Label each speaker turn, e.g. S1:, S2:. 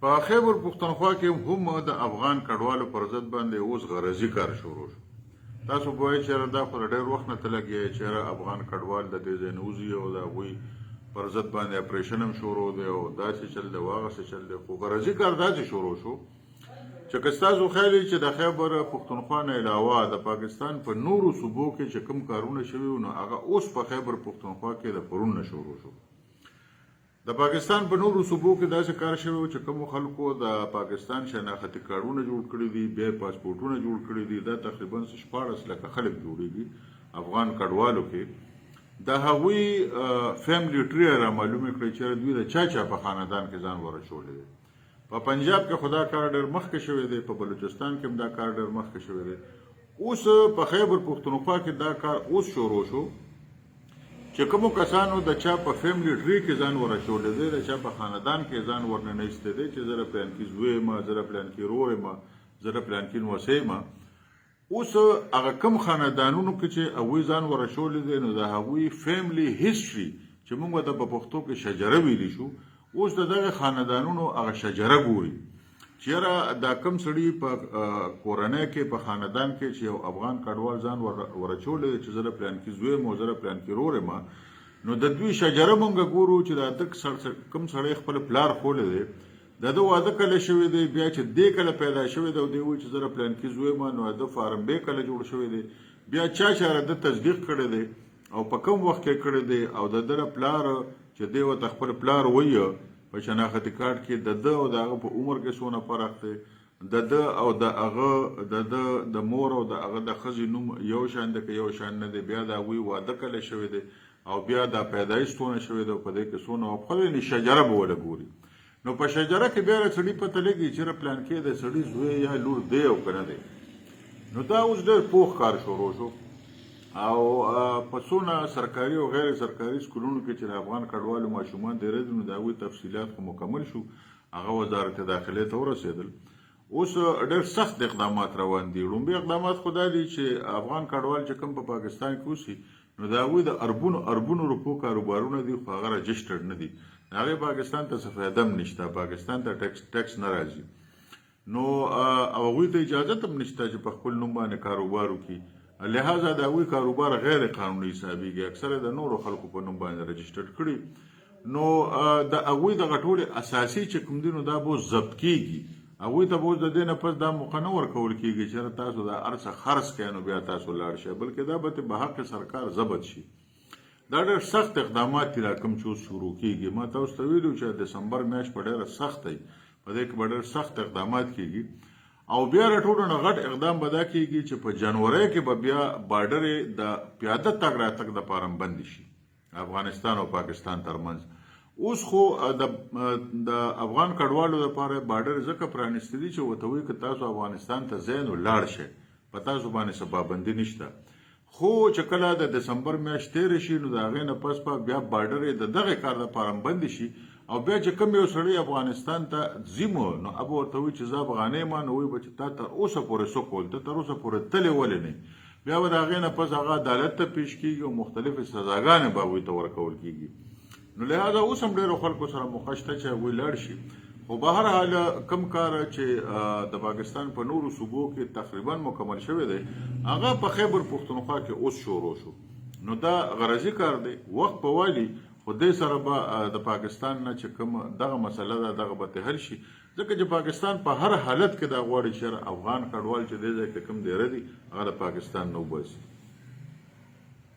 S1: په خیبر پښتونخوا کې هم د افغان کډوالو پر ضد باندې اوس غرضي کار شروع شو. تاسو به وایئ چېرې دا خو ډېر وخت نه ته لګیا چېرې افغان کډوال د دې ځای نه وځي او د هغوی پر ضد باندې اپریشن هم شروع دی او داسې چل دی او هغسې چل دی، خو غرضي کار داسې شروع شو چې که ستاسو خیال وي چې د خیبر پښتونخوا نه علاوه د پاکستان په نورو صوبو کې چې کوم کارونه شوي وو نو هغه اوس په خیبر پښتونخوا کې د پرون نه شروع شو. د پاکستان په نورو صوبو کې داسې کار شوی و چې کومو خلکو د پاکستان شناختي کارډونه جوړ کړي دي، بیا پاسپورټونه جوړ کړي دي. دا تقریبا 14 لکه خلک جوړېږي افغان کډوالو کې. د هغوی فیملی ټری را معلومې کړئ چې دوی د چا په خاندان کې ځان ورچولی دی. په پنجاب کې خو دا کار ډېر مخکې شوی دی، په بلوچستان کې هم دا کار ډېر مخکې شوی دی. اوس په خیبر پښتونخوا کې دا کار اوس شروع شو چې کومو کسانو د چا په فیملی ټری کې ځان ورچولی دی، د چا په خاندان کې ځان ورننیستی دی چې زه د پلانکي زوی یم، زه د پلانکي ورور یم، زه د پلانکي نوسی یم. اوس هغه کوم خاندانونو کې چې هغوی ځان ورچولی دی نو د هغوی فیملی هیسټري چې موږ ته په پښتو کې شجره ویلی شو، اوس د دغه خاندانونو هغه شجره ګوري چېرې دا کوم سړي په کورنۍ کې په خاندان کې چې یو افغان کډوال ځان ورچولی دی چې زه د پلانکي زوی یم او زه د پلانکي ورور یم، نو د دوی شجره موږ ګورو چې دا کوم سړی خپل پلار خولی دی، د ده واده کله شوی دی، بیا چې دې کله پیدا شوی دی او دی وایي چې زه د پلانکي زوی یم، نو د فارم بی کله جوړ شوی دی، بیا چا چېرې ده تصدیق کړی دی او په کوم وخت کې کړی دی، او د ده پلار چې دی ورته خپل پلار وایي په شناختي کارت کې د ده او د هغه په عمر کې څونه فرق دی، د ده او د هغه د مور او د هغه د ښځې نوم یو شان دی که یو شان نه دی، بیا د هغوی واده کله شوی دی او بیا دا پیدایش څونه شوی دی او په دې کې څونه او خپله شجره به ونه ګوري. نو په شجره کې بیا د سړي پته لګي چې پلانکي د سړي زوی یا لور دی او که نه دی. نو دا اوس ډېر پوخ کار شروع شو او په څونه سرکاري او غیر سرکاري سکولونو کې چې د افغان کډوالو ماشومان ډېر دي نو د هغوی تفصیلات خو مکمل شو، هغه وزارت داخلې ته ورسېدل. اوس ډېر سخت اقدامات روان دي. لومړي اقدامات خو دا دي چې افغان کډوال چې کوم په پاکستان کې اوسي نو د هغوی د اربونو روپو کاروبارونه دي خو هغه رجسټرډ نه دي، د هغې پاکستان ته څه فایده هم نشته، پاکستان ته ټیکس نه راځي، نو هغوی ته اجازت هم نشته چې په خپل نوم باندې کاروبار وکړي، لہذا د هغوی کاروبار غیر قانوني حسابېږي، اکثره د نورو خلکو په نوم باندې رجسټرډ کړي. نو د هغوی دغه ټولې اساسي چې کوم دي نو دا به ضبط کېږي، هغوی ته به اوس د دې نه پس دا موقع نه ورکول کېږي چې تاسو دا هر څه خرڅ کړئ نو بیا تاسو لاړ شئ، بلکې دا به په حق سرکار ضبط شي. دا ډېر سخت اقدامات دي را کوم چې اوس شروع کېږي. ما تاسو ته ویلي وو چې دسمبر میاشت په ډېره سخت دی، په دې کې به ډېر سخت اقدامات کېږي او بیا د ټولو نه غټ اقدام به دا کېږي چې په جنورۍ کې به بیا بارډرې د پیاده تګ راتګ دپاره هم بندې شي افغانستان او پاکستان ترمنځ. اوس خو د افغان کډوالو دپاره بارډر ځکه پرانیستي دي چې ورته وایي که تاسو افغانستان ته ځئ نو لاړ شئ، په تاسو باندې څه پابندي نشته. خو چې کله د دسمبر میاشت تېرې شي نو د هغې نه پس به بیا بارډرې د دغې کار دپاره هم بندې شي او بیا چې کوم یو سړی افغانستان ته ځي نو اب ورته وایي چې زه افغانی یم، نو وایي به چې تا تر اوسه پورې څه کول، ته تر اوسه پورې تللی ولې نه، بیا به د هغې نه پس هغه عدالت ته پیش کېږي او مختلفې سزاګانې به هغوی ته ورکول کېږي. نو لہذا اوس هم ډېرو خلکو سره موخه شته چې هغوی لاړ شي، خو به هر حال کوم کار چې د پاکستان په نورو صوبو کې تقریبا مکمل شوی دی هغه په خیبر پښتونخوا کې اوس شروع شو. نو دا غرضي کار دی، وخت په والي، خو دې سره به د پاکستان نه چې کوم دغه مسله ده دغه به حل شي، ځکه چې پاکستان په هر حالت کې دا غواړي چې افغان کډوال چې دې ځای کې کوم ډېره دي هغه د پاکستان نه وباسي.